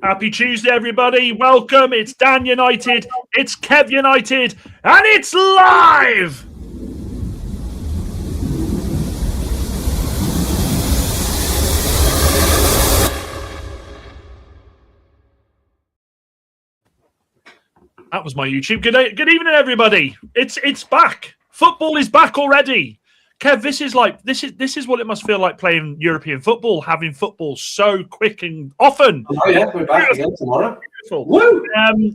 Happy Tuesday, everybody. Welcome. It's Dan United, it's Kev United, and it's live! That was my YouTube. Good evening, everybody. It's back. Football is back already. Kev, this is what it must feel like playing European football, having football so quick and often. Oh yeah, we're back again tomorrow. Beautiful. Woo!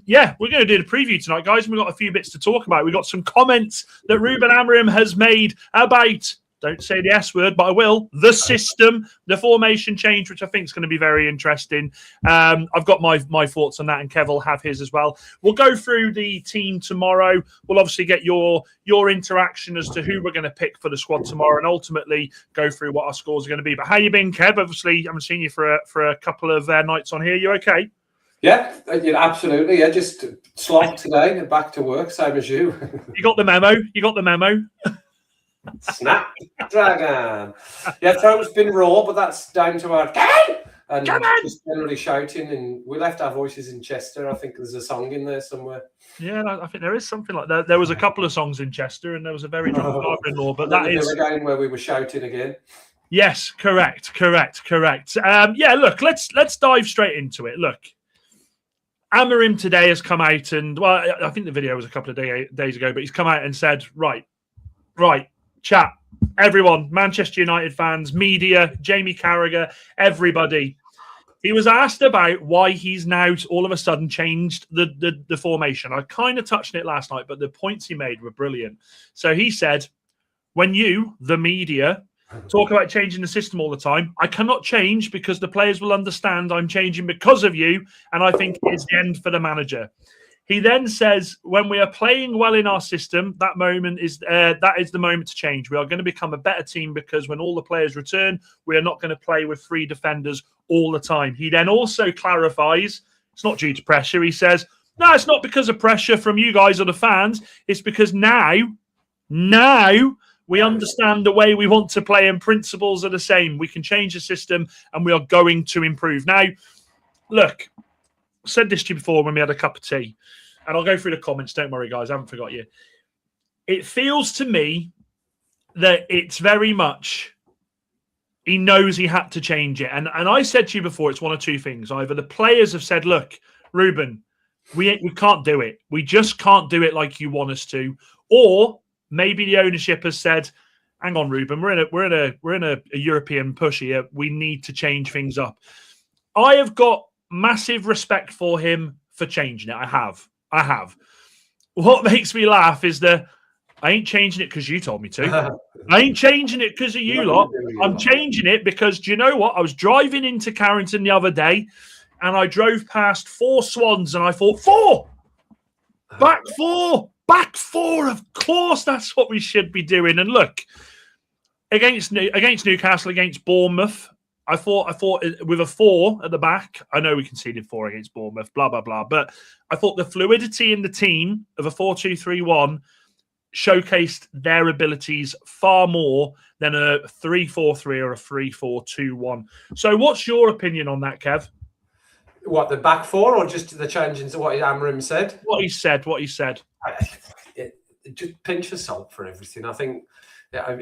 We're going to do the preview tonight, guys, and we've got a few bits to talk about. We've got some comments that Ruben Amorim has made about, don't say the S word, but I will, the system, the formation change, which I think is going to be very interesting. I've got my thoughts on that, and Kev will have his as well. We'll go through the team tomorrow. We'll obviously get your interaction as to who we're going to pick for the squad tomorrow, and ultimately go through what our scores are going to be. But how you been, Kev? Obviously, I haven't seen you for a couple of nights on here. You okay? Yeah, absolutely. Yeah, just slogged today and back to work, same as you. You got the memo? Snap dragon. Yeah, throat's been raw, but that's down to our and just generally shouting. And we left our voices in Chester. I think there's a song in there somewhere. Yeah, I think there is something like that. There was a couple of songs in Chester, and there was a very drunk father-in-law. But that is again where we were shouting again. Yes, correct. Yeah, look, let's dive straight into it. Look, Amorim today has come out and, well, I think the video was a couple of days ago, but he's come out and said, right, chat, everyone, Manchester United fans, media, Jamie Carragher, everybody. He was asked about why he's now all of a sudden changed the formation. I kind of touched on it last night, but the points he made were brilliant. So he said, when you, the media, talk about changing the system all the time, I cannot change because the players will understand I'm changing because of you, and I think it's the end for the manager. He then says, when we are playing well in our system, that is the moment to change. We are going to become a better team because when all the players return, we are not going to play with three defenders all the time. He then also clarifies, it's not due to pressure. He says, no, it's not because of pressure from you guys or the fans. It's because now we understand the way we want to play and principles are the same. We can change the system and we are going to improve. Now, look, I said this to you before when we had a cup of tea, and I'll go through the comments. Don't worry, guys. I haven't forgot you. It feels to me that it's very much he knows he had to change it. And I said to you before, it's one of two things. Either the players have said, look, Ruben, we can't do it. We just can't do it like you want us to. Or maybe the ownership has said, hang on, Ruben, we're in a European push here. We need to change things up. I have got massive respect for him for changing it. I have. What makes me laugh is that I ain't changing it because you told me to. I ain't changing it because of you lot. I'm changing it because, do you know what? I was driving into Carrington the other day and I drove past 4 Swans and I thought, 4! Back 4! Of course, that's what we should be doing. And look, against Newcastle, against Bournemouth, I thought with a 4 at the back, I know we conceded 4 against Bournemouth, blah, blah, blah. But I thought the fluidity in the team of a 4-2-3-1 showcased their abilities far more than a 3-4-3 or a 3-4-2-1. So what's your opinion on that, Kev? What, the back 4 or just the change into what Amorim said? What he said. Just pinch of salt for everything. I think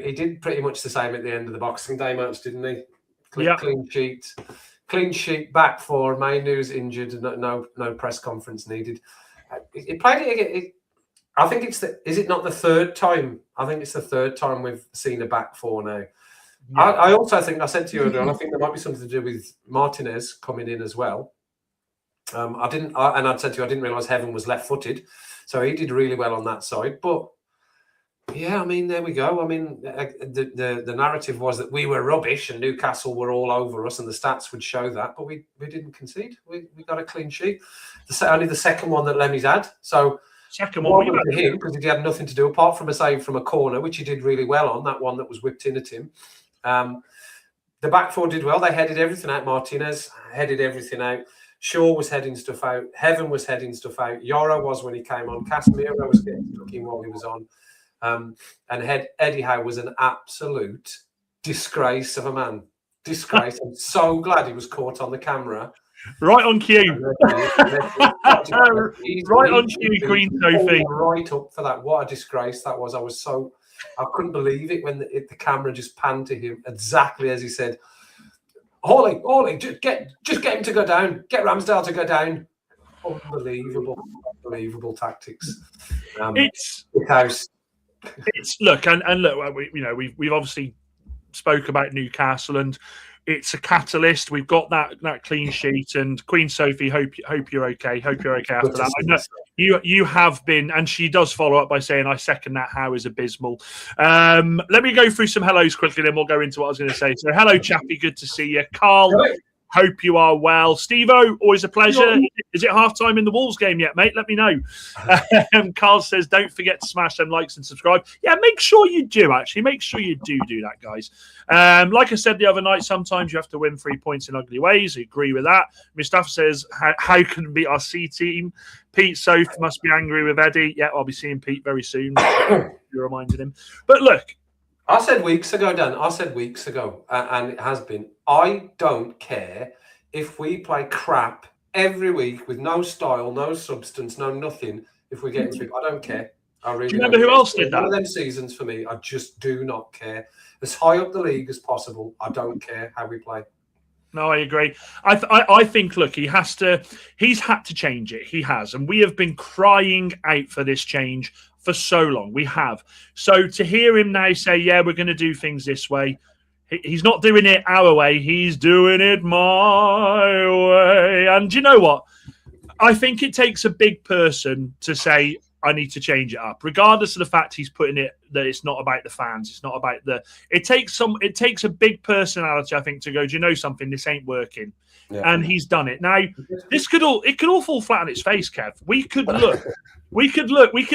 he did pretty much the same at the end of the Boxing Day match, didn't he? Clean sheet, back 4. Mainoo's injured, no press conference needed. He played it again. I think is it not the third time? I think it's the third time we've seen a back 4 now. Yeah. I also think, I said to you earlier, and I think there might be something to do with Martinez coming in as well. And I said to you, I didn't realise Heaven was left-footed, so he did really well on that side. But yeah, I mean, there we go. I mean, the narrative was that we were rubbish and Newcastle were all over us, and the stats would show that. But we didn't concede. We got a clean sheet. Only the second one that Lemmy's had. So second one for him, because he had nothing to do apart from a save from a corner, which he did really well on. That one that was whipped in at him. The back 4 did well. They headed everything out. Martinez headed everything out. Shaw was heading stuff out. Heaven was heading stuff out. Yoro was when he came on. Casemiro was getting stuck in while he was on. And Eddie Howe was an absolute disgrace of a man. Disgrace. I'm so glad he was caught on the camera Right on cue. Right on cue, Queen Sophie. Right up for that. What a disgrace that was. I couldn't believe it when the camera just panned to him exactly as he said, Hawley, just get him to go down. Get Ramsdale to go down. Unbelievable tactics. It's look, and look, we've obviously spoke about Newcastle, and it's a catalyst. We've got that clean sheet, and Queen Sophie, hope you're okay. Hope you're okay after that. I know you have been, and she does follow up by saying, "I second that. How is abysmal." Let me go through some hellos quickly, then we'll go into what I was going to say. So, hello, Chappie, good to see you, Carl. Hello. Hope you are well. Steve-O, always a pleasure. Is it half-time in the Wolves game yet, mate? Let me know. Carl says, don't forget to smash them likes and subscribe. Yeah, make sure you do, actually. Make sure you do that, guys. Like I said the other night, sometimes you have to win 3 points in ugly ways. I agree with that. Mustafa says, how can we beat our C team? Pete Soph must be angry with Eddie. Yeah, I'll be seeing Pete very soon. You reminded him. But look. I said weeks ago, Dan. And it has been. I don't care if we play crap every week with no style, no substance, no nothing. If we get into it, I don't care. I really. Do you remember who else did that? One of them seasons for me, I just do not care. As high up the league as possible, I don't care how we play. No, I agree. I think, look, he's had to change it. He has. And we have been crying out for this change for so long. We have. So to hear him now say, yeah, we're going to do things this way, he's not doing it our way. He's doing it my way. And you know what? I think it takes a big person to say, I need to change it up, regardless of the fact he's putting it that it's not about the fans. It's not about it takes a big personality, I think, to go, do you know something? This ain't working. Yeah. And he's done it. Now, it could all fall flat on its face, Kev. We could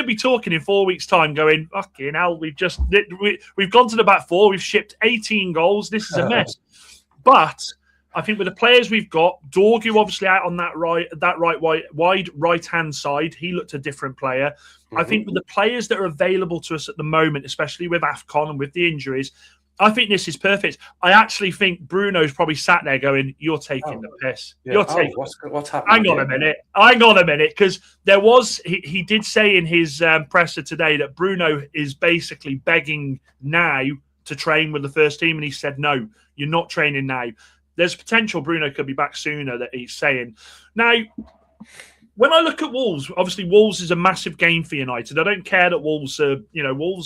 be talking in 4 weeks' time going, fucking hell, we've gone to the back four, we've shipped 18 goals. This is a mess. But I think with the players we've got, Dorgu obviously out on that wide right-hand side, he looked a different player. Mm-hmm. I think with the players that are available to us at the moment, especially with AFCON and with the injuries, I think this is perfect. I actually think Bruno's probably sat there going, you're taking the piss. Yeah. You're taking what's happening? Hang on a minute. Because he did say in his presser today that Bruno is basically begging now to train with the first team. And he said, no, you're not training now. There's potential Bruno could be back sooner, that he's saying. Now, when I look at Wolves, obviously Wolves is a massive game for United. I don't care that Wolves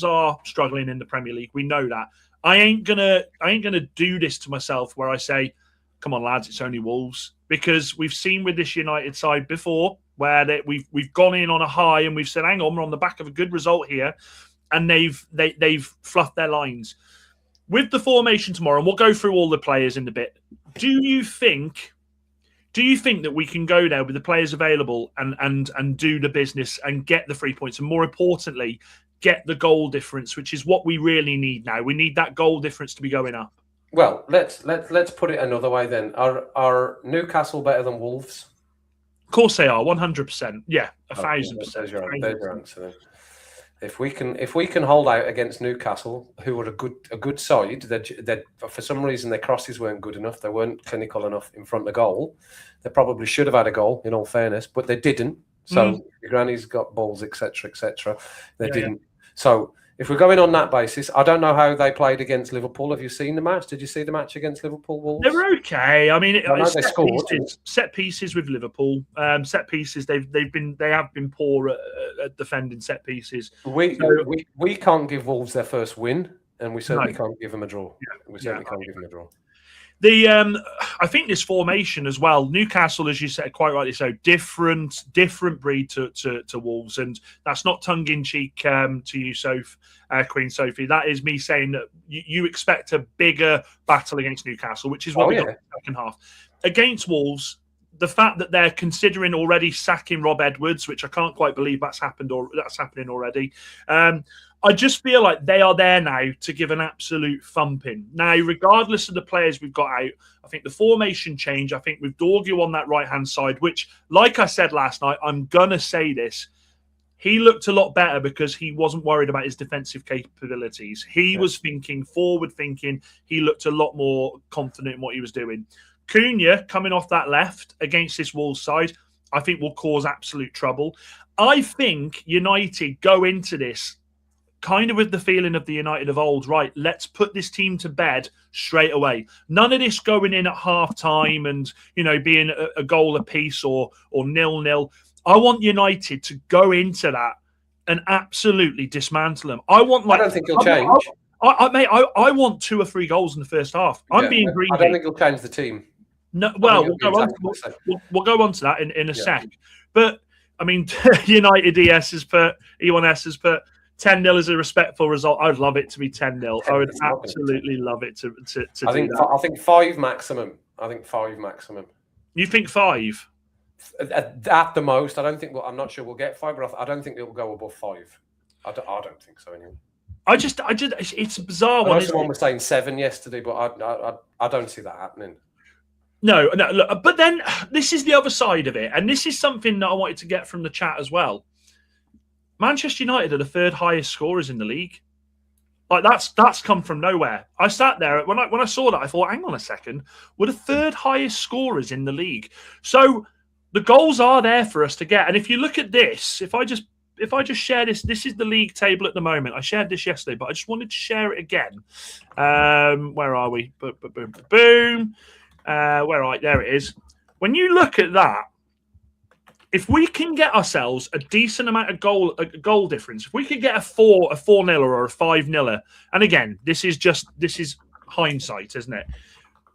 are struggling in the Premier League. We know that. I ain't gonna do this to myself where I say, come on, lads, it's only Wolves. Because we've seen with this United side before where we've gone in on a high and we've said, hang on, we're on the back of a good result here. And they've fluffed their lines. With the formation tomorrow, and we'll go through all the players in a bit, do you think that we can go there with the players available and do the business and get the 3 points, and more importantly, get the goal difference, which is what we really need now? We need that goal difference to be going up. Well, let's put it another way then. Are Newcastle better than Wolves? Of course they are, 100%. Yeah, 1,000%. There's your answer then. If we can hold out against Newcastle, who are a good side, that for some reason their crosses weren't good enough, they weren't clinical enough in front of goal. They probably should have had a goal, in all fairness, but they didn't. So your granny's got balls, etc., etc. They didn't. Yeah. So if we're going on that basis, I don't know how they played against Liverpool. Have you seen the match? Did you see the match against Liverpool Wolves? They were okay. I mean, they scored. Set pieces with Liverpool. Set pieces. They have been poor at defending set pieces. We can't give Wolves their first win, and we certainly can't give them a draw. Yeah. We certainly can't give them a draw. I think this formation as well, Newcastle, as you said, quite rightly so, different breed to Wolves, and that's not tongue in cheek to you, Queen Sophie. That is me saying that you expect a bigger battle against Newcastle, which is what we got in the second half against Wolves. The fact that they're considering already sacking Rob Edwards, which I can't quite believe that's happening already. I just feel like they are there now to give an absolute thumping. Now, regardless of the players we've got out, I think the formation change, I think with Dorgu on that right-hand side, which, like I said last night, I'm going to say this, he looked a lot better because he wasn't worried about his defensive capabilities. He was forward thinking. He looked a lot more confident in what he was doing. Cunha coming off that left against this Wolves side, I think will cause absolute trouble. I think United go into this kind of with the feeling of the United of old, right? Let's put this team to bed straight away. None of this going in at half time and, being a goal apiece or 0-0. I want United to go into that and absolutely dismantle them. I don't think he'll change. I want 2 or 3 goals in the first half. I'm being greedy. I don't think he'll change the team. No, well, we'll go on to that in a sec. But I mean, United ES has put, E1S has put 10-0 is a respectful result. I'd love it to be 10-0. I would absolutely love it to I think do that. I think 5 maximum. You think 5? At the most. I'm not sure we'll get 5, but I don't think it'll go above 5. I don't think so anyway. I just it's a bizarre one. Someone was saying 7 yesterday, but I don't see that happening. No, look, but then this is the other side of it, and this is something that I wanted to get from the chat as well. Manchester United are the 3rd highest scorers in the league. Like that's come from nowhere. I sat there when I saw that, I thought, hang on a second, we're the 3rd highest scorers in the league. So the goals are there for us to get. And if you look at this, if I just share this is the league table at the moment. I shared this yesterday, but I just wanted to share it again. Where are we? Boom. Where are we? There it is. When you look at that, if we can get ourselves a decent amount of goal difference, if we could get a 4-0 or a 5-0, and again, this is hindsight, isn't it?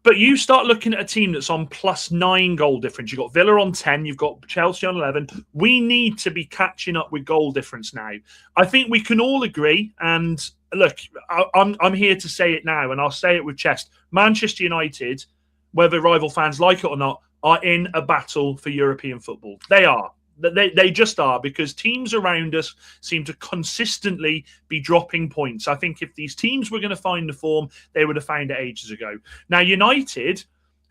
But you start looking at a team that's on +9 goal difference. You've got Villa on 10. You've got Chelsea on 11. We need to be catching up with goal difference now. I think we can all agree. And look, I'm here to say it now, and I'll say it with chest. Manchester United, whether rival fans like it or not, are in a battle for European football. They are. They just are, because teams around us seem to consistently be dropping points. I think if these teams were going to find the form, they would have found it ages ago. Now, United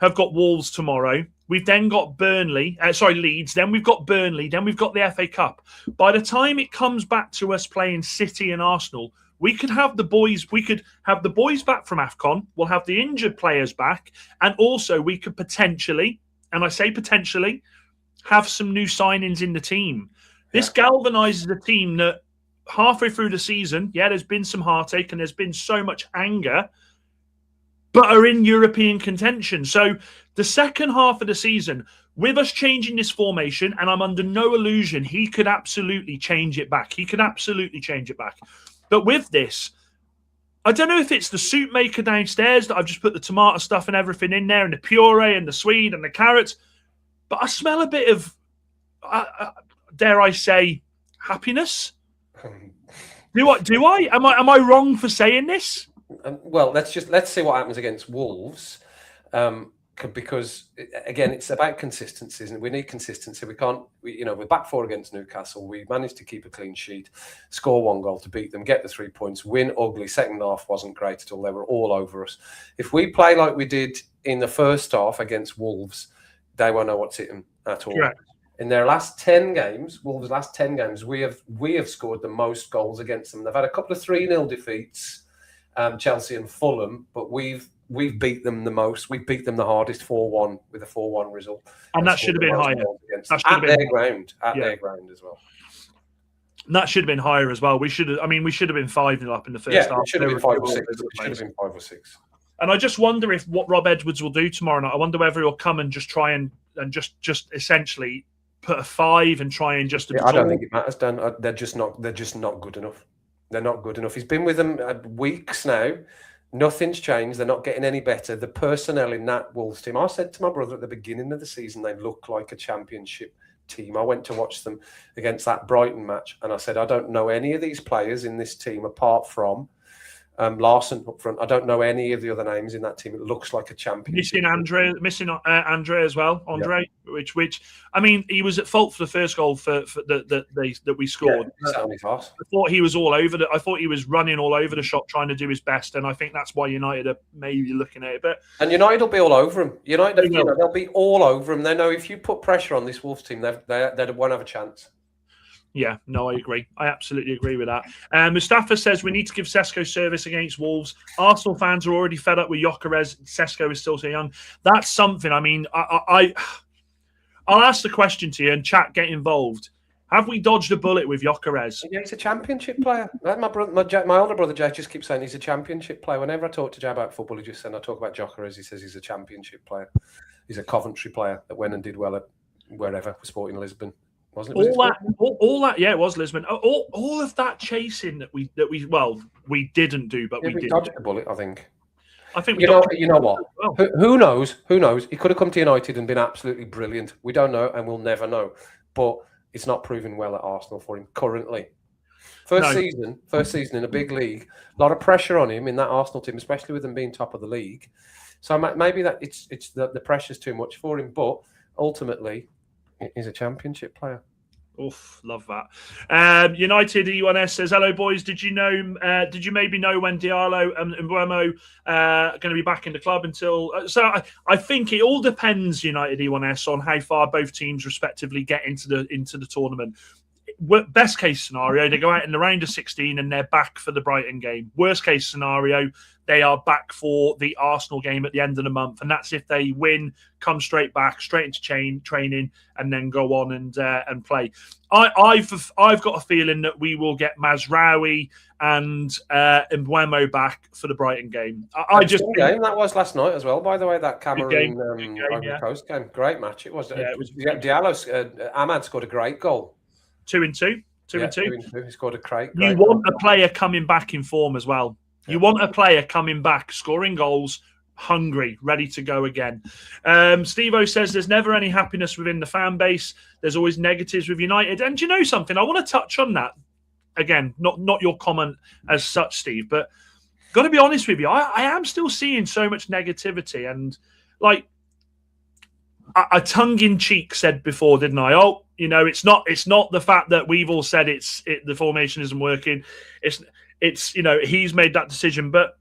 have got Wolves tomorrow. We've then got Leeds. Then we've got Burnley. Then we've got the FA Cup. By the time it comes back to us playing City and Arsenal, we could have the boys. We could have the boys back from AFCON. We'll have the injured players back, and also we could potentially, and I say potentially, have some new signings in the team. This galvanizes a team that halfway through the season, there's been some heartache and there's been so much anger, but are in European contention. So the second half of the season, with us changing this formation, and I'm under no illusion, he could absolutely change it back. But with this, I don't know if it's the soup maker downstairs that I've just put the tomato stuff and everything in there, and the puree and the Swede and the carrots, but I smell a bit of, dare I say, happiness. Do I? Am I wrong for saying this? Well, let's see what happens against Wolves, because again, it's about consistency, isn't it? We need consistency. We're back 4 against Newcastle. We managed to keep a clean sheet, score 1 goal to beat them, get the 3 points, win ugly. Second half wasn't great at all. They were all over us. If we play like we did in the first half against Wolves, they won't know what's hitting at all. Correct. In their last 10 games, Wolves' last 10 games, we have scored the most goals against them. They've had a couple of 3-0 defeats, Chelsea and Fulham, but we've beat them the most. We beat them the hardest, 4-1 with a 4-1 result. And that should have been higher. At their ground as well. And that should have been higher as well. We should have been 5-0 up in the first half. It should have been 5 or 6. And I just wonder if what Rob Edwards will do tomorrow night. I wonder whether he'll come and just try and just essentially put a 5 and try and just. I don't think it matters, Dan. They're just not good enough. They're not good enough. He's been with them weeks now. Nothing's changed. They're not getting any better. The personnel in that Wolves team. I said to my brother at the beginning of the season, they look like a championship team. I went to watch them against that Brighton match, and I said, I don't know any of these players in this team apart from Larson up front. I don't know any of the other names in that team. It looks like a champion. Missing Andre as well. Which I mean, he was at fault for the first goal that we scored. I thought he was all over I thought he was running all over the shop trying to do his best, and I think that's why United are maybe looking at it. And United will be all over him. They'll be all over him. They know if you put pressure on this Wolves team, they won't have a chance. Yeah, no, I agree. I absolutely agree with that. Mustafa says we need to give Sesko service against Wolves. Arsenal fans are already fed up with Gyökeres. Sesko is still so young. That's something. I mean, I'll ask the question to you and chat, get involved. Have we dodged a bullet with Gyökeres? Yeah, he's a championship player. My older brother Jay just keeps saying he's a championship player. Whenever I talk to Jay about football, he just said I talk about Gyökeres. He says he's a championship player. He's a Coventry player that went and did well at wherever, Sporting Lisbon. Wasn't it? All that, yeah, it was Lisbon. All of that chasing that we didn't do, but we did dodged the bullet. I think we you know what? Well. Who knows? Who knows? He could have come to United and been absolutely brilliant. We don't know, and we'll never know. But it's not proving well at Arsenal for him currently. First season in a big league, a lot of pressure on him in that Arsenal team, especially with them being top of the league. So maybe that it's the pressure's too much for him. But ultimately, he's a championship player. Oof, love that. United E1S says, "Hello, boys. Did you maybe know when Diallo and Mbeumo are going to be back in the club until?" So I think it all depends, United E1S, on how far both teams respectively get into the tournament. Best case scenario, they go out in the round of 16 and they're back for the Brighton game. Worst case scenario, they are back for the Arsenal game at the end of the month, and that's if they win, come straight into training, and then go on and play. I've got a feeling that we will get Mazraoui and Mbeumo back for the Brighton game. That was last night as well. By the way, that Cameroon Ivory Coast game, great match. It was. Diallo, Ahmad scored a great goal. 2-2. 2-2. He scored a great You want a player coming back in form as well. Yeah. You want a player coming back, scoring goals, hungry, ready to go again. Steve-O says there's never any happiness within the fan base. There's always negatives with United. And do you know something? I want to touch on that. Again, not your comment as such, Steve, but got to be honest with you. I am still seeing so much negativity. And like I tongue-in-cheek said before, didn't I? Oh, it's not the fact that we've all said the formation isn't working. It's he's made that decision, but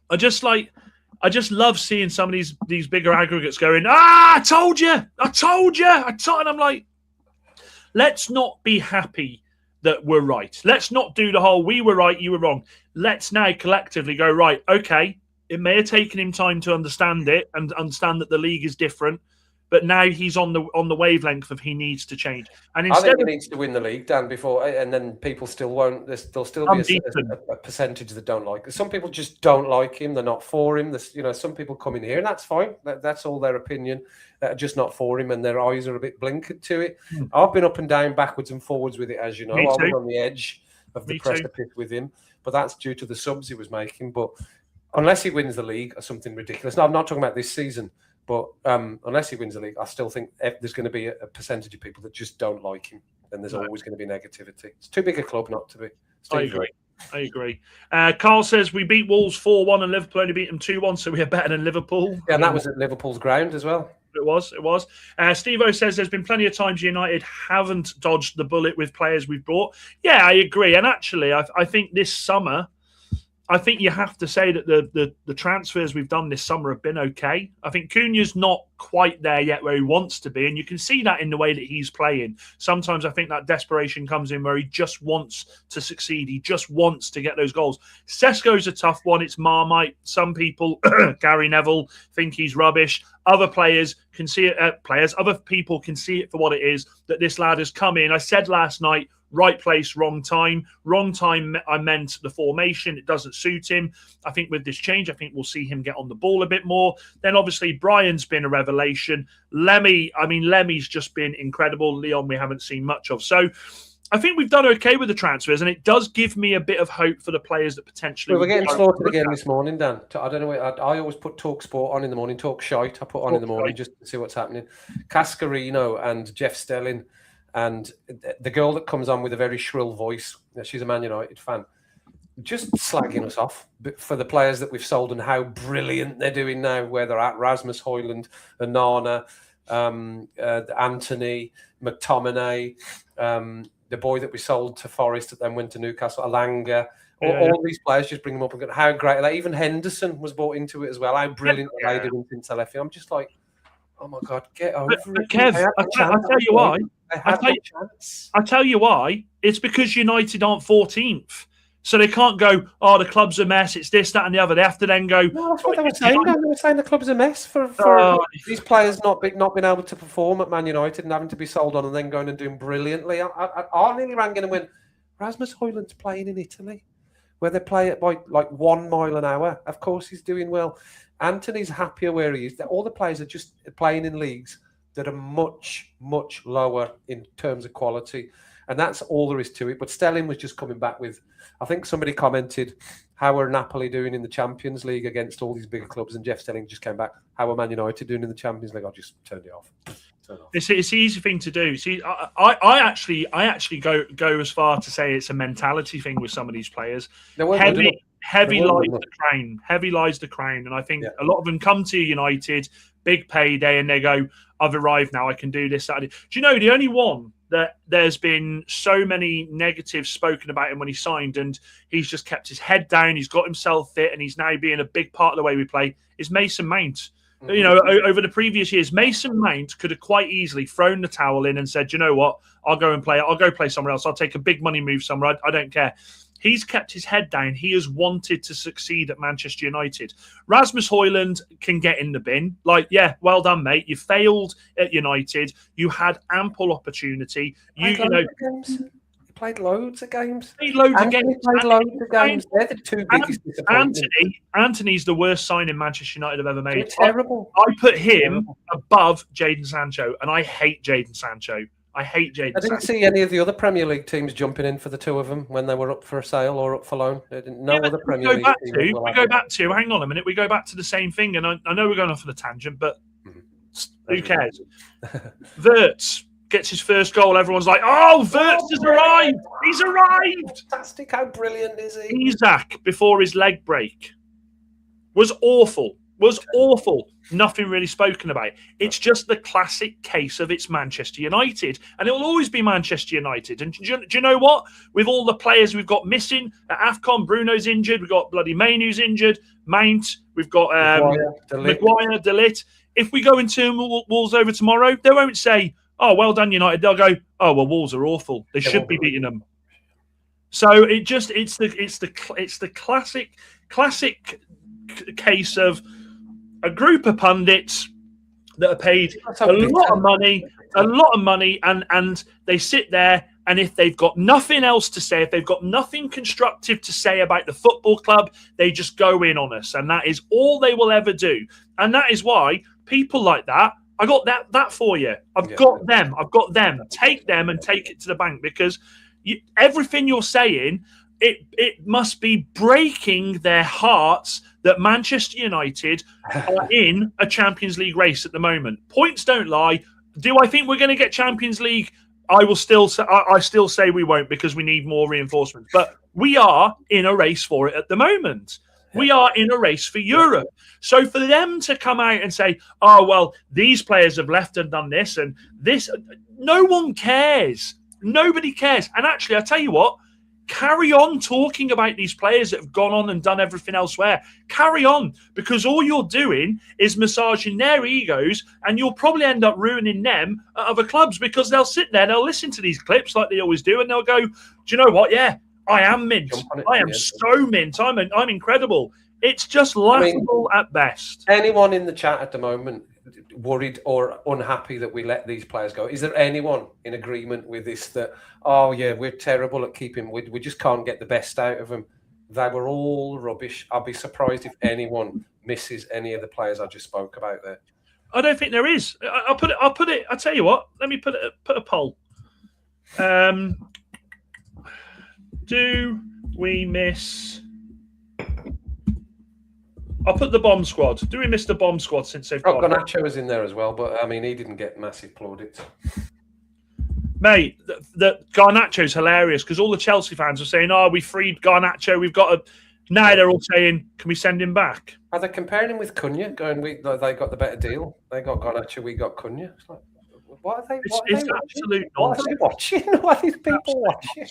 I just love seeing some of these bigger aggregates going, I told you, and I'm like, let's not be happy that we're right. Let's not do the whole we were right, you were wrong. Let's now collectively go, right, okay, it may have taken him time to understand it and understand that the league is different. But now he's on the wavelength of he needs to change. And I think he needs to win the league, Dan, before, and then people still won't. There'll still be a percentage that don't like. Some people just don't like him. They're not for him. Some people come in here, and that's fine. That's all their opinion. They're just not for him, and their eyes are a bit blinkered to it. I've been up and down, backwards and forwards with it, as you know. I've been on the edge of the precipice with him, but that's due to the subs he was making. But unless he wins the league or something ridiculous, no, I'm not talking about this season. But unless he wins the league, I still think there's going to be a percentage of people that just don't like him, and there's always going to be negativity. It's too big a club not to be. I agree. Carl says we beat Wolves 4-1 and Liverpool only beat them 2-1, so we are better than Liverpool. Yeah, and that was at Liverpool's ground as well. It was. Steve-O says there's been plenty of times United haven't dodged the bullet with players we've brought. Yeah, I agree. And actually, I think this summer, I think you have to say that the transfers we've done this summer have been okay. I think Cunha's not quite there yet where he wants to be, and you can see that in the way that he's playing. Sometimes I think that desperation comes in where he just wants to succeed. He just wants to get those goals. Sesko's a tough one. It's Marmite. Some people, Gary Neville, think he's rubbish. Other players can see it. Other people can see it for what it is, that this lad has come in. I said last night, right place, wrong time. Wrong time, I meant the formation. It doesn't suit him. I think with this change, I think we'll see him get on the ball a bit more. Then obviously Brian's been a revelation. Lemmy's just been incredible. Leon, we haven't seen much of. So I think we've done okay with the transfers, and it does give me a bit of hope for the players that potentially... We're getting slaughtered again this morning, Dan. I don't know. I always put Talk Sport on in the morning. Talk Shite I put on in the morning just to see what's happening. Cascarino and Jeff Stelling, and the girl that comes on with a very shrill voice, she's a Man United fan, just slagging us off for the players that we've sold and how brilliant they're doing now, where they're at. Rasmus Højlund, Onana, Anthony, McTominay, the boy that we sold to Forest that then went to Newcastle, Alanga. All these players, just bring them up and go, how great. Like, even Henderson was bought into it as well. How brilliant are they doing since I left? I'm just like, oh my God, get over it. Kev, I'll tell you why. I tell you why. It's because United aren't 14th. So they can't go, oh, the club's a mess, it's this, that, and the other. They have to then go... No, that's what they were saying. They were saying the club's a mess for these players not being able to perform at Man United and having to be sold on and then going and doing brilliantly. I nearly rang in and went, Rasmus Højlund's playing in Italy, where they play at like 1 mile an hour. Of course he's doing well. Anthony's happier where he is. All the players are just playing in leagues that are much, much lower in terms of quality. And that's all there is to it. But Stelling was just coming back with, I think somebody commented, how are Napoli doing in the Champions League against all these bigger clubs? And Jeff Stelling just came back, how are Man United doing in the Champions League? I just turned it off. It's an easy thing to do. See, I actually go as far to say it's a mentality thing with some of these players. Heavy lies the crown. And I think a lot of them come to United, big payday, and they go, I've arrived now, I can do this, that. Do you know, the only one that there's been so many negatives spoken about him when he signed, and he's just kept his head down, he's got himself fit, and he's now being a big part of the way we play, is Mason Mount. Mm-hmm. You know, over the previous years, Mason Mount could have quite easily thrown the towel in and said, you know what, I'll go play somewhere else. I'll take a big money move somewhere. I don't care. He's kept his head down. He has wanted to succeed at Manchester United. Rasmus Højlund can get in the bin. Like, yeah, well done, mate. You failed at United. You had ample opportunity. You played loads of games. They're the two biggest disappointments. Anthony's the worst signing Manchester United have ever made. It's terrible. I put him above Jadon Sancho, and I hate Jadon Sancho. I didn't see any of the other Premier League teams jumping in for the two of them when they were up for sale or up for loan. Other Premier League teams. Hang on a minute. We go back to the same thing, and I know we're going off on a tangent, but who cares? Wirtz gets his first goal. Everyone's like, oh, Wirtz has arrived. He's arrived. Fantastic. How brilliant is he? Isak, before his leg break, was awful. Nothing really spoken about. It's just the classic case of it's Manchester United, and it will always be Manchester United. And do you know what? With all the players we've got missing at AFCON, Bruno's injured. We've got bloody Mainu's injured. Mount. We've got Maguire, De Ligt. If we go into Wolves over tomorrow, they won't say, "Oh, well done, United." They'll go, "Oh, well, Wolves are awful. They should be beating them." So it's the classic case of a group of pundits that are paid a lot of money, and they sit there, and if they've got nothing else to say, if they've got nothing constructive to say about the football club, they just go in on us, and that is all they will ever do. And that is why people like that, I got that for you. I've got them. Take them and take it to the bank, because everything you're saying, it must be breaking their hearts that Manchester United are in a Champions League race at the moment. Points don't lie. Do I think we're going to get Champions League? I still say we won't, because we need more reinforcements. But we are in a race for it at the moment. We are in a race for Europe. So for them to come out and say, oh, well, these players have left and done this and this, no one cares. Nobody cares. And actually, I tell you what, carry on talking about these players that have gone on and done everything elsewhere. Carry on, because all you're doing is massaging their egos, and you'll probably end up ruining them at other clubs, because they'll sit there, they'll listen to these clips like they always do, and they'll go, do you know what? Yeah, I am mint. I am so mint. I'm incredible. It's just laughable at best. Anyone in the chat at the moment worried or unhappy that we let these players go? Is there anyone in agreement with this, that, oh yeah, we're terrible at keeping, we just can't get the best out of them? They were all rubbish. I'll be surprised if anyone misses any of the players I just spoke about there. I don't think there is. I'll put it. I'll tell you what. Let me put a poll. Do we miss? I'll put the bomb squad. Do we miss the bomb squad since they've got? Garnacho was in there as well, but I mean, he didn't get massive plaudits. Mate, the Garnacho's hilarious, because all the Chelsea fans are saying, "Oh, we freed Garnacho. We've got a." Now they're all saying, "Can we send him back?" Are they comparing him with Cunha? They got the better deal. They got Garnacho, we got Cunha. It's like, What are they? It's absolute nonsense. What are they watching? What are these people watching?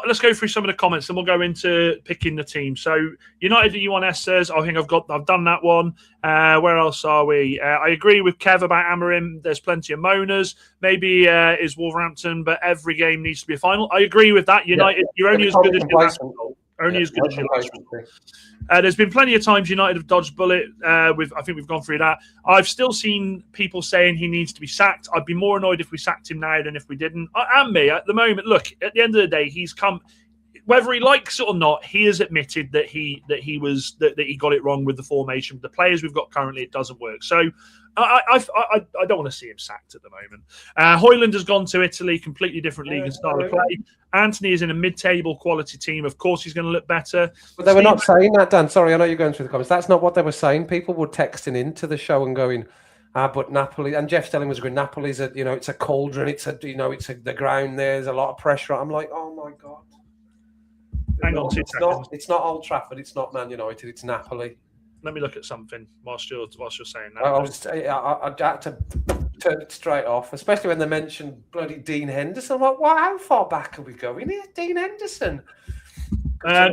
Let's go through some of the comments, and we'll go into picking the team. So United U1S says, I think I've done that one. Where else are we? I agree with Kev about Amorim. There's plenty of moaners. Maybe is Wolverhampton, but every game needs to be a final. I agree with that. United, you're only as good as your last goal. Only as good as your last goal. There's been plenty of times United have dodged bullet. I think we've gone through that. I've still seen people saying he needs to be sacked. I'd be more annoyed if we sacked him now than if we didn't. And me, at the moment, look, at the end of the day, he's come. Whether he likes it or not, he has admitted that he got it wrong with the formation. The players we've got currently, it doesn't work. So I don't want to see him sacked at the moment. Højlund has gone to Italy, completely different league and style of play. Anthony is in a mid-table quality team. Of course, he's going to look better. But they were not saying that, Dan. Sorry, I know you're going through the comments. That's not what they were saying. People were texting into the show and going, but Napoli, and Jeff Stelling was going, Napoli's it's a cauldron. It's the ground. There's a lot of pressure. I'm like, oh my God. Hang on 2 seconds. It's not Old Trafford. It's not Man United. It's Napoli. Let me look at something whilst you're saying that. I had to turn it straight off, especially when they mentioned bloody Dean Henderson. I'm like, wow, how far back are we going here? Dean Henderson. They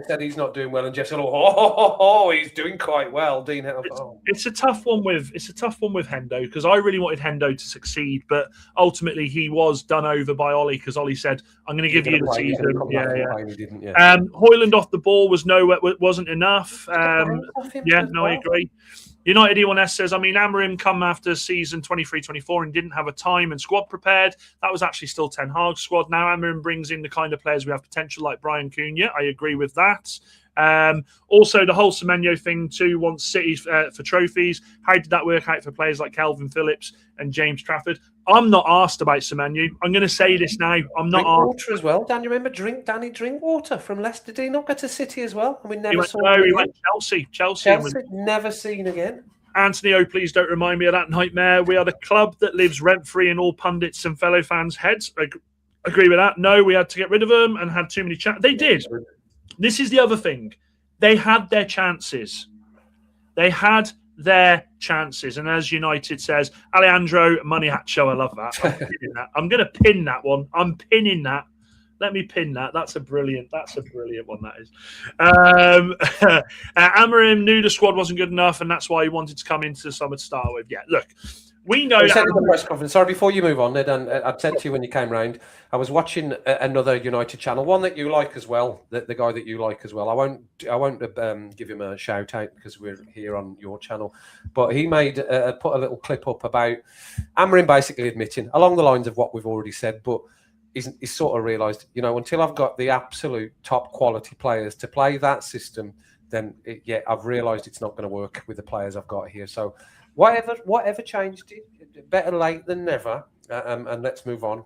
said he's not doing well, and Jeff said, he's doing quite well. Dean Henderson. It's a tough one with Hendo, because I really wanted Hendo to succeed, but ultimately he was done over by Ollie, because Ollie said, "I'm going to give you the season." Højlund off the ball wasn't enough. I agree. United E1S says, Amorim come after season 23-24 and didn't have a time and squad prepared. That was actually still Ten Hag's squad. Now Amorim brings in the kind of players we have potential, like Brian Cunha. I agree with that. Also, the whole Semenyo thing too, wants City for trophies. How did that work out for players like Calvin Phillips and James Trafford? I'm not asked about Semenyo. I'm going to say this now. I'm not asked. Water as well. Dan, you remember Danny Drinkwater from Leicester? Did he not go to City as well? And we never saw him. He went Chelsea. Never seen again. Anthony, oh, please don't remind me of that nightmare. We are the club that lives rent-free in all pundits and fellow fans' heads. I agree with that. No, we had to get rid of them and had too many chances. They did. This is the other thing. They had their chances. And as United says, Alejandro Maniacho, I love that. I'm going to pin that one. I'm pinning that. Let me pin that. That's a brilliant one, that is. Amorim knew the squad wasn't good enough, and that's why he wanted to come into the summer to start with. Yeah, look, we know that. The press conference. Sorry, before you move on, Dan, I said to you when you came round, I was watching another United channel, one that you like as well, the guy that you like as well. I won't give him a shout out because we're here on your channel, but he put a little clip up about Amorim basically admitting along the lines of what we've already said, but he's sort of realised, until I've got the absolute top quality players to play that system, then I've realised it's not going to work with the players I've got here. So whatever changed it, better late than never. And let's move on.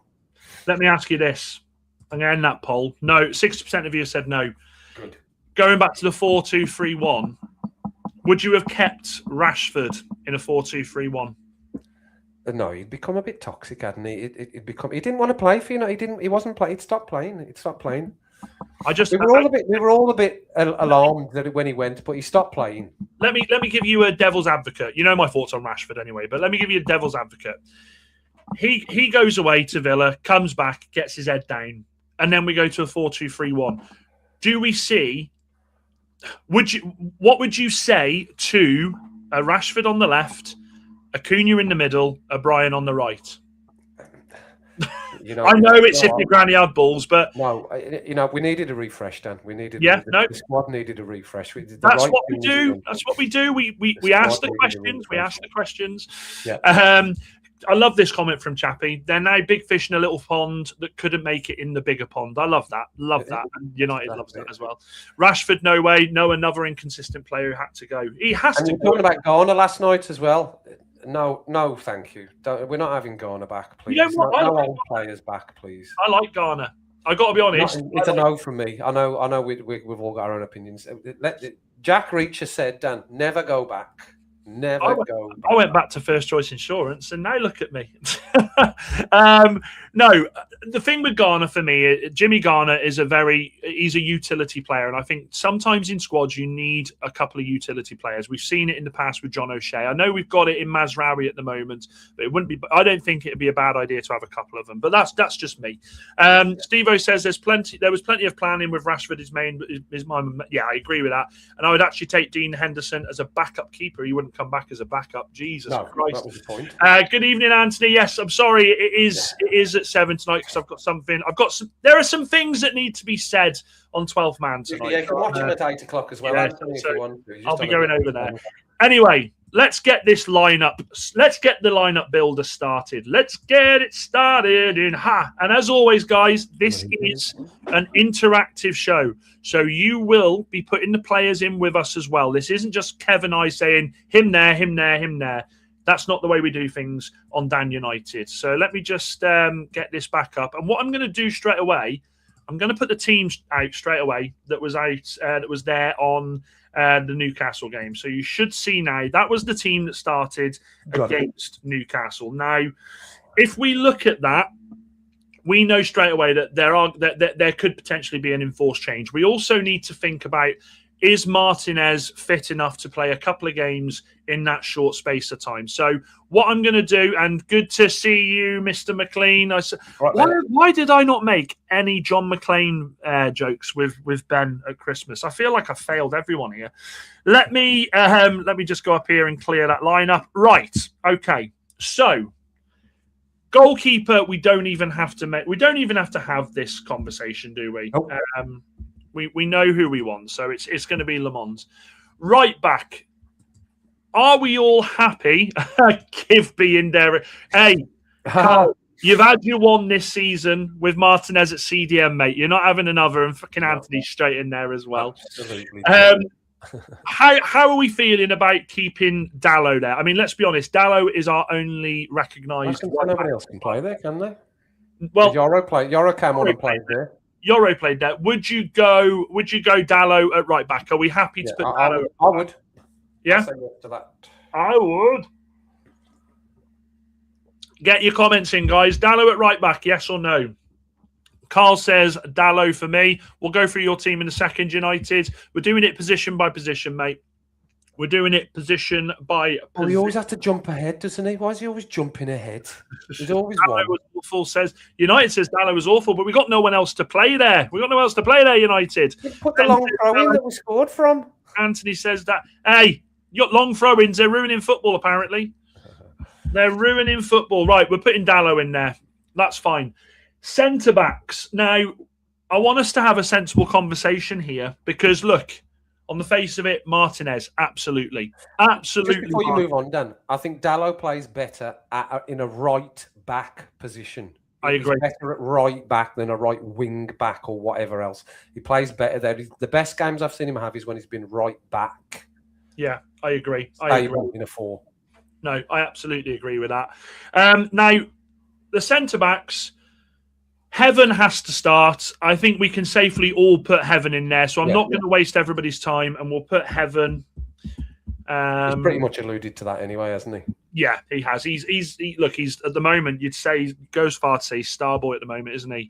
Let me ask you this. I'm going to end that poll. No, 60% of you said no. Good. Going back to the 4-2-3-1, would you have kept Rashford in a 4-2-3-1? No, he'd become a bit toxic, hadn't he? He didn't want to play for He wasn't playing. He'd stopped playing. We were all a bit alarmed that when he went, but he stopped playing. Let me give you a devil's advocate. You know my thoughts on Rashford anyway, but let me give you a devil's advocate. He goes away to Villa, comes back, gets his head down, and then we go to a 4-2-3-1. Do we see? What would you say to a Rashford on the left, a Cunha in the middle, a Brian on the right? I know it's if your granny had balls, but no, we needed a refresh, Dan. The squad needed a refresh. That's what we do. We ask the questions. We ask the questions. Yeah. I love this comment from Chappie. They're now big fish in a little pond that couldn't make it in the bigger pond. I love that. And United loves that as well. Rashford, no way. No, another inconsistent player who had to go. He has to go. Talking about Garner last night as well. No, thank you. We're not having Garner back, please. No old players back, please. I like Garner. I got to be honest. It's a no from me. I know. We've all got our own opinions. Jack Reacher said, Dan, never go back. I went back to first choice insurance, and now look at me. No, the thing with Garner for me, Jimmy Garner he's a utility player. And I think sometimes in squads, you need a couple of utility players. We've seen it in the past with John O'Shea. I know we've got it in Mazraoui at the moment, but I don't think it'd be a bad idea to have a couple of them, but that's just me. Steve-O says there was plenty of planning with Rashford, yeah, I agree with that. And I would actually take Dean Henderson as a backup keeper. He wouldn't come back as a backup. Jesus Christ. That was the point. Good evening, Anthony. Yes, I'm sorry. It is at 7 tonight because there are some things that need to be said on 12th Man tonight. Yeah, you can watch him at 8 o'clock as well. Yeah, Anthony, if you want to. I'll be going over there. Anyway, let's get this lineup. Let's get the lineup builder started. Let's get it started And as always, guys, this is an interactive show. So you will be putting the players in with us as well. This isn't just Kev and I saying him there, him there, him there. That's not the way we do things on Dan United. So let me just get this back up. And what I'm going to do straight away, I'm going to put the teams out straight away that was there on the Newcastle game. So you should see now that was the team that started against Newcastle. Now, if we look at that, we know straight away that there could potentially be an enforced change. We also need to think about, is Martinez fit enough to play a couple of games in that short space of time? So what I'm going to do, and good to see you, Mr. McLean. Why did I not make any John McLean jokes with Ben at Christmas? I feel like I failed everyone here. Let me just go up here and clear that lineup. Right. Okay. So goalkeeper, we don't even have to have this conversation, do we? Oh. We know who we want, so it's going to be Le Mans. Right back. Are we all happy? Give being there. Hey, Carl, you've had your one this season with Martinez at CDM, mate. You're not having another, and fucking Anthony straight in there as well. Absolutely. How are we feeling about keeping Dalot there? I mean, let's be honest. Dalot is our only recognised. Nobody else can play there, can they? Well, Yoro came on and played there. Yoro played there. Would you go Dalot at right back? Are we happy to put Dalot? I would. Yeah, I'll say yes to that. I would. Get your comments in, guys. Dalot at right back, yes or no? Carl says Dalot for me. We'll go through your team in a second, United. We're doing it position by position, mate. We're doing it position by position. Oh, he always has to jump ahead, doesn't he? Why is he always jumping ahead? There's always one. Was awful, says United says Dalot was awful, but we got no one else to play there. United. Put the long throw in that we scored from. Anthony says that. Hey, you got long throw-ins. They're ruining football, apparently. They're ruining football. Right, we're putting Dalot in there. That's fine. Centre-backs. Now, I want us to have a sensible conversation here because, look, on the face of it, Martinez, absolutely. Just before you move on, Dan, I think Dalot plays better in a right-back position. I agree. He's better at right back than a right wing back or whatever else. He plays better there. The best games I've seen him have is when he's been right back. Yeah, I agree. In a 4. No, I absolutely agree with that. Now, the centre-backs, Heaven has to start. I think we can safely all put Heaven in there. So I'm not going to waste everybody's time, and we'll put Heaven. He's pretty much alluded to that anyway, hasn't he? Yeah, he has. He's at the moment, you'd say, he goes far to say he's star boy at the moment, isn't he?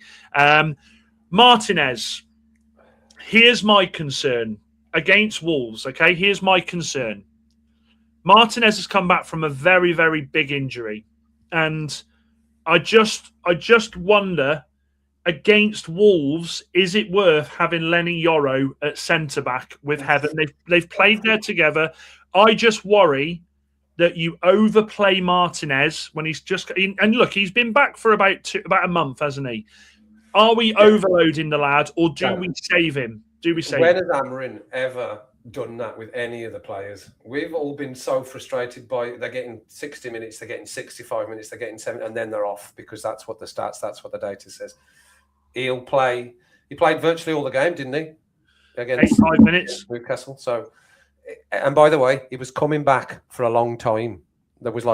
Martinez, here's my concern against Wolves, okay? Here's my concern. Martinez has come back from a very, very big injury. And I just wonder, against Wolves, is it worth having Lenny Yoro at centre-back with Heaven? They've played there together. I just worry that you overplay Martinez when he's just... And look, he's been back for about a month, hasn't he? Are we overloading the lad, or do we save him? When has Amorim ever done that with any of the players? We've all been so frustrated by they're getting 60 minutes, they're getting 65 minutes, they're getting 7, and then they're off because that's what the stats, that's what the data says. He played virtually all the game, didn't he? Against 85 minutes. Newcastle. So, and by the way, he was coming back for a long time. There was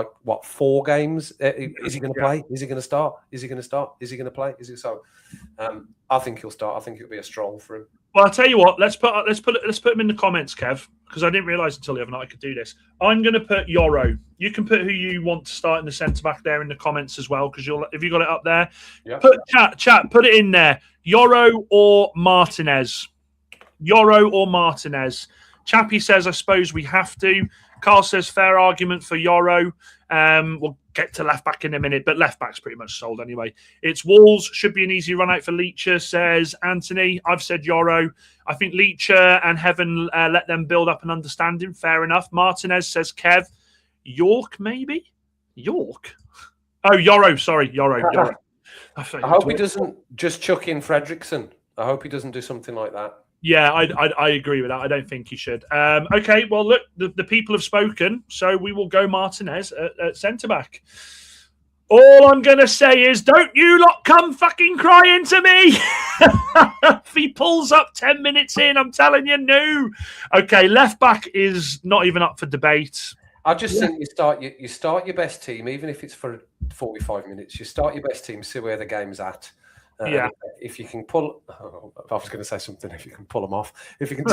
4 games. Is he going to play? Is he going to start? Is he going to start? Is he going to play? I think he'll start. I think it'll be a stroll for him. Well, I'll tell you what. Let's put him in the comments, Kev. because I didn't realise until the other night I could do this. I'm going to put Yoro. You can put who you want to start in the centre back there in the comments as well, because if you got it up there, put chat, put it in there. Yoro or Martinez. Yoro or Martinez. Chappie says, I suppose we have to. Carl says, fair argument for Yoro. We'll get to left back in a minute, but left back's pretty much sold anyway. It's Walls. Should be an easy run out for Leacher, says Anthony. I've said Yoro. I think Leacher and Heaven let them build up an understanding. Fair enough. Martinez says Kev. York, maybe? York? Oh, Yoro. Sorry, Yoro. I hope he doesn't just chuck in Fredrickson. I hope he doesn't do something like that. Yeah, I agree with that. I don't think he should. Okay, well, look, the people have spoken, so we will go Martinez at centre-back. All I'm going to say is, don't you lot come fucking crying to me. If he pulls up 10 minutes in, I'm telling you, no. Okay, left-back is not even up for debate. I just think you start your best team, even if it's for 45 minutes. You start your best team, see where the game's at. If you can pull, I was going to say something. If you can pull them off, if you can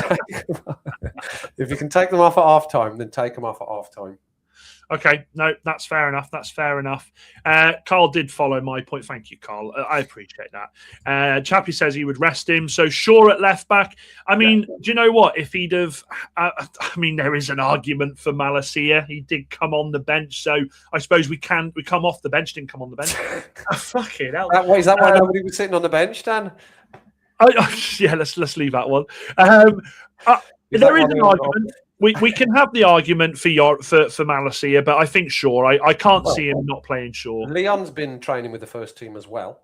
take them off at half time, then take them off at half time. Okay, no, that's fair enough. That's fair enough. Carl did follow my point. Thank you, Carl. I appreciate that. Chappie says he would rest him. So Shaw at left back. I mean, do you know what? If he'd have, there is an argument for Malacia. He did come on the bench, so I suppose we come off the bench. Didn't come on the bench. Fucking hell. Is that why nobody was sitting on the bench, Dan? Yeah, let's leave that one. There is an argument. We can have the argument for Malacia, but I think Shaw. I can't see him not playing Shaw. Leon's been training with the first team as well.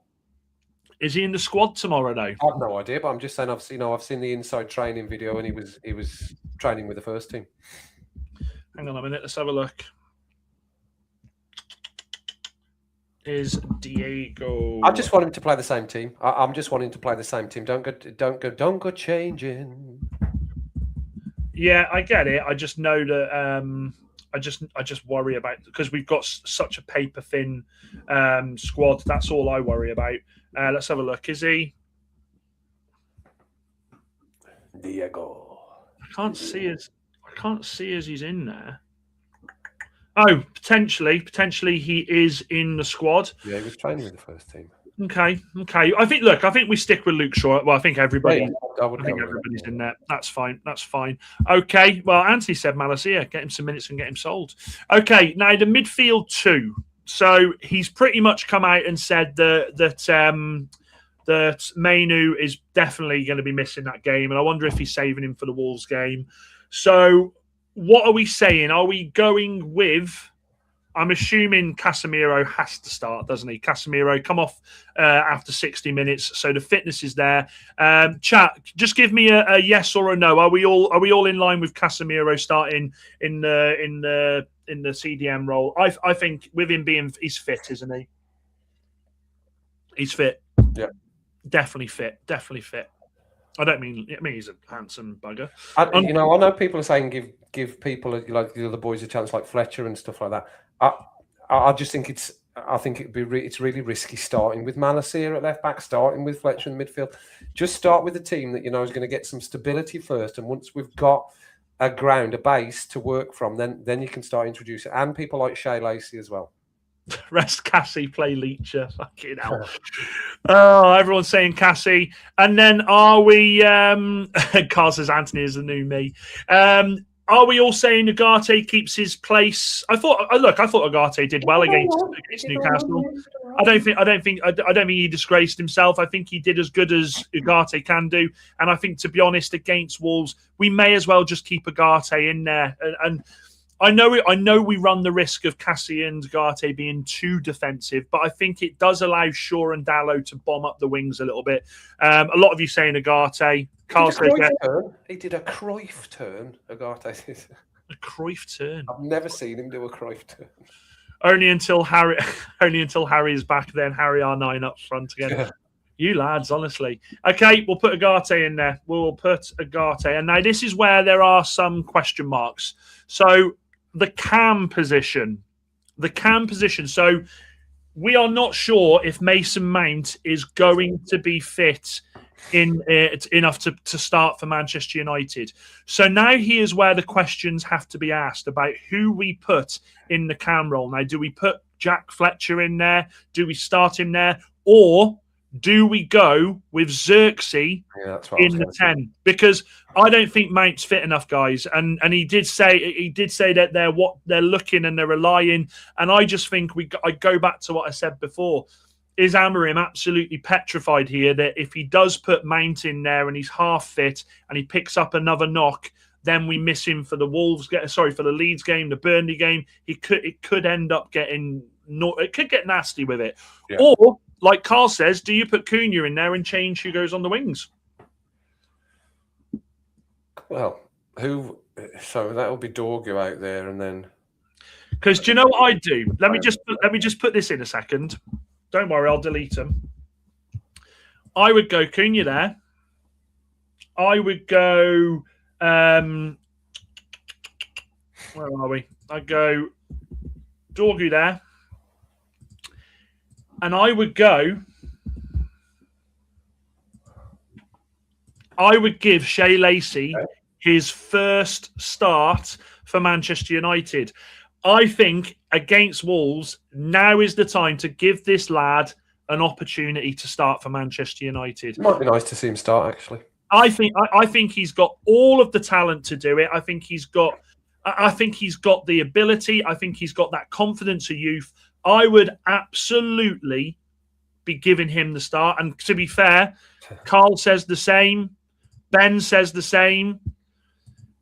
Is he in the squad tomorrow now? I have no idea, but I'm just saying I've seen the inside training video, and he was training with the first team. Hang on a minute, let's have a look. Is Diego? I just want him to play the same team. I'm just wanting to play the same team. Don't go changing. Yeah, I get it. I just know that I just worry about, because we've got such a paper thin squad. That's all I worry about. Let's have a look. Is he? Diego. I can't see as he's in there. Oh, potentially he is in the squad. Yeah, he was training with the first team. Okay. I think we stick with Luke Shaw. Well, I think everybody. I think everybody's in there. That's fine. Okay. Well, Anthony said Malacia, get him some minutes and get him sold. Okay. Now the midfield two. So he's pretty much come out and said that Mainu is definitely going to be missing that game, and I wonder if he's saving him for the Wolves game. So what are we saying? Are we going with? I'm assuming Casemiro has to start, doesn't he? Casemiro come off after 60 minutes, so the fitness is there. Chat, just give me a yes or a no. Are we all in line with Casemiro starting in the CDM role? I think with him he's fit, isn't he? He's fit. Yeah, definitely fit. I mean he's a handsome bugger. I know people are saying give people like the other boys a chance, like Fletcher and stuff like that. I just think it's really risky starting with Malacia at left back, starting with Fletcher in midfield. Just start with a team that is going to get some stability first, and once we've got a base to work from, then you can start introducing, and people like Shea Lacey as well. Rest Cassie, play Leacher. Fucking hell. Oh, everyone's saying Cassie. And then are we Carl says Anthony is the new me. Are we all saying Ugarte keeps his place? I thought Ugarte did well against Newcastle. I don't think he disgraced himself. I think he did as good as Ugarte can do. And I think, to be honest, against Wolves, we may as well just keep Ugarte in there. And I know we run the risk of Cassie and Ugarte being too defensive, but I think it does allow Shaw and Dalot to bomb up the wings a little bit. A lot of you saying Ugarte. Carl says he did a Cruyff turn. Ugarte did a Cruyff turn. I've never seen him do a Cruyff turn. Only until Harry is back. Then Harry R9 up front again. Yeah. You lads, honestly. Okay, we'll put Ugarte in there. We'll put Ugarte, and now this is where there are some question marks. So the cam position. So we are not sure if Mason Mount is going to be fit enough to start for Manchester United. So now here's where the questions have to be asked about who we put in the cam role. Now, do we put Jack Fletcher in there? Do we start him there? Or do we go with Xerxes in the 10? Because I don't think Mount's fit enough, guys. And he did say that they're looking and they're relying. And I just think I go back to what I said before. Is Amorim absolutely petrified here that if he does put Mount in there and he's half fit and he picks up another knock, then we miss him for the for the Leeds game, the Burnley game. It could end up getting it could get nasty with it. Yeah. Or like Carl says, do you put Cunha in there and change who goes on the wings? Well, so that will be Dorgu out there, and then because do you know what I do? Let me just put this in a second. Don't worry, I'll delete them. I would go Cunha there. I would go. Where are we? I'd go Dorgu there. And I would give Shea Lacey his first start for Manchester United. I think against Wolves, now is the time to give this lad an opportunity to start for Manchester United. It might be nice to see him start, actually. I think he's got all of the talent to do it. I think he's got the ability. I think he's got that confidence of youth. I would absolutely be giving him the start. And to be fair, Carl says the same. Ben says the same.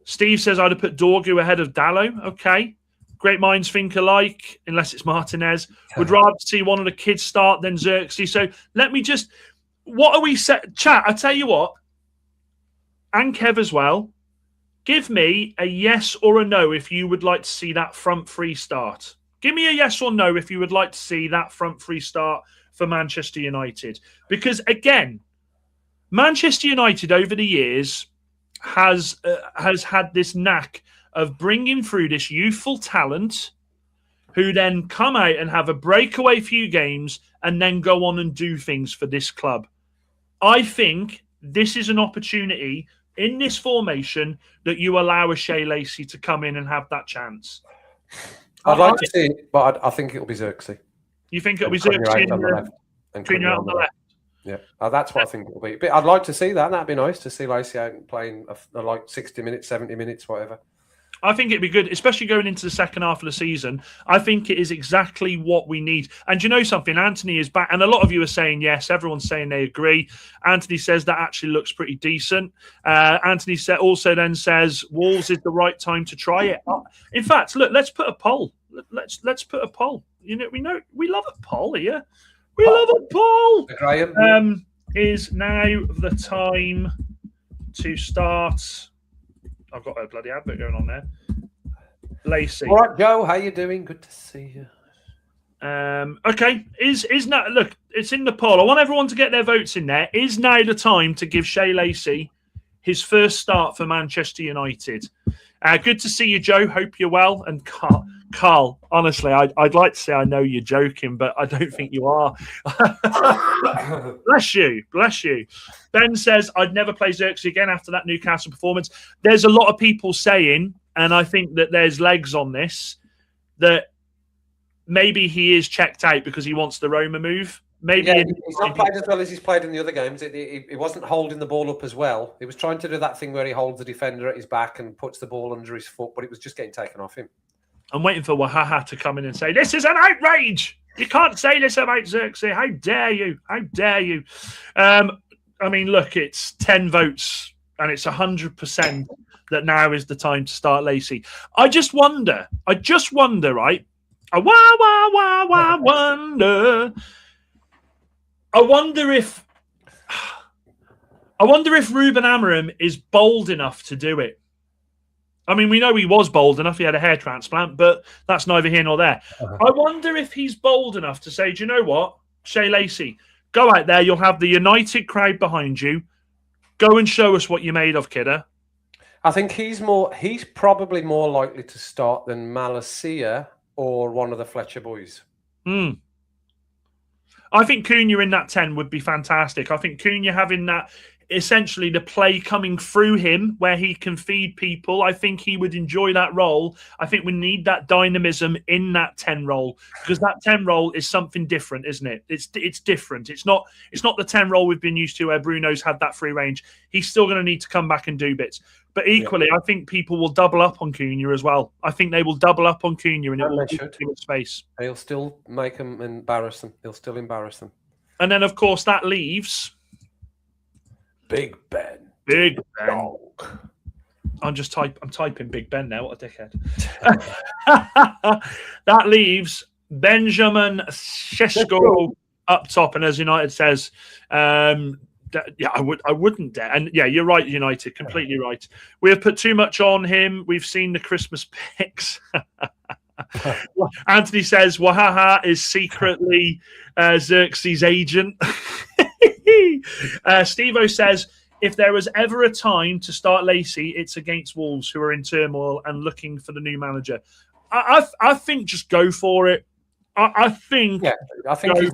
Steve says I'd have put Dorgu ahead of Dalot. Okay. Great minds think alike, unless it's Martinez. Would rather see one of the kids start than Xerxes. So let me just... What are we... Chat, I tell you what. And Kev as well. Give me a yes or a no if you would like to see that front three start. Give me a yes or no if you would like to see that front three start for Manchester United. Because, again, Manchester United over the years has had this knack of bringing through this youthful talent who then come out and have a breakaway few games and then go on and do things for this club. I think this is an opportunity in this formation that you allow a Shea Lacey to come in and have that chance. I'd like to see it, but I think it'll be Xerxes. You think it'll be Xerxes on the left and Cunha out on the left? Yeah, that's what I think it'll be. But I'd like to see that. That'd be nice to see Lacey out and playing like 60 minutes, 70 minutes, whatever. I think it'd be good, especially going into the second half of the season. I think it is exactly what we need. And you know something? Anthony is back. And a lot of you are saying yes. Everyone's saying they agree. Anthony says that actually looks pretty decent. Anthony also then says Wolves is the right time to try it. In fact, look, let's put a poll. Let's put a poll. We love a poll here. We love a poll. Graham. Is now the time to start... I've got a bloody advert going on there. Lacey. All right, Joe, how you doing? Good to see you. Okay. Is now look, it's in the poll. I want everyone to get their votes in there. Is now the time to give Shea Lacey his first start for Manchester United? Good to see you, Joe. Hope you're well. And Carl, honestly, I'd like to say I know you're joking, but I don't think you are. Bless you. Ben says, I'd never play Xerxes again after that Newcastle performance. There's a lot of people saying, and I think that there's legs on this, that maybe he is checked out because he wants the Roma move. Maybe he's not played as well as he's played in the other games. He wasn't holding the ball up as well. He was trying to do that thing where he holds the defender at his back and puts the ball under his foot, but it was just getting taken off him. I'm waiting for Wahaha to come in and say, this is an outrage. You can't say this about Xerxes. How dare you? How dare you? I mean, look, it's 10 votes and it's 100% that now is the time to start Lacey. I just wonder, right? I wonder if Ruben Amorim is bold enough to do it. I mean, we know he was bold enough. He had a hair transplant, but that's neither here nor there. I wonder if he's bold enough to say, do you know what, Shea Lacey, go out there. You'll have the United crowd behind you. Go and show us what you're made of, kidder. I think he's probably more likely to start than Malacia or one of the Fletcher boys. I think Cunha in that 10 would be fantastic. I think Cunha having that, essentially the play coming through him where he can feed people, I think he would enjoy that role. I think we need that dynamism in that 10 role, because that 10 role is something different, isn't it? It's different. It's not the 10 role we've been used to where Bruno's had that free range. He's still going to need to come back and do bits. But equally, I think people will double up on Cunha as well. I think they will double up on Cunha and it will give him space. He'll still make them embarrass them. He'll still embarrass them. And then, of course, that leaves Big Ben. Big Ben. Dog. I'm typing Big Ben now. What a dickhead. That leaves Benjamin Sesko up top. And as United says, I wouldn't dare. And yeah, you're right, United, completely right. We have put too much on him. We've seen the Christmas pics. Anthony says Wahaha is secretly Xerxes' agent. Steve-O says, if there was ever a time to start Lacey, it's against Wolves, who are in turmoil and looking for the new manager. I think just go for it. I think he's,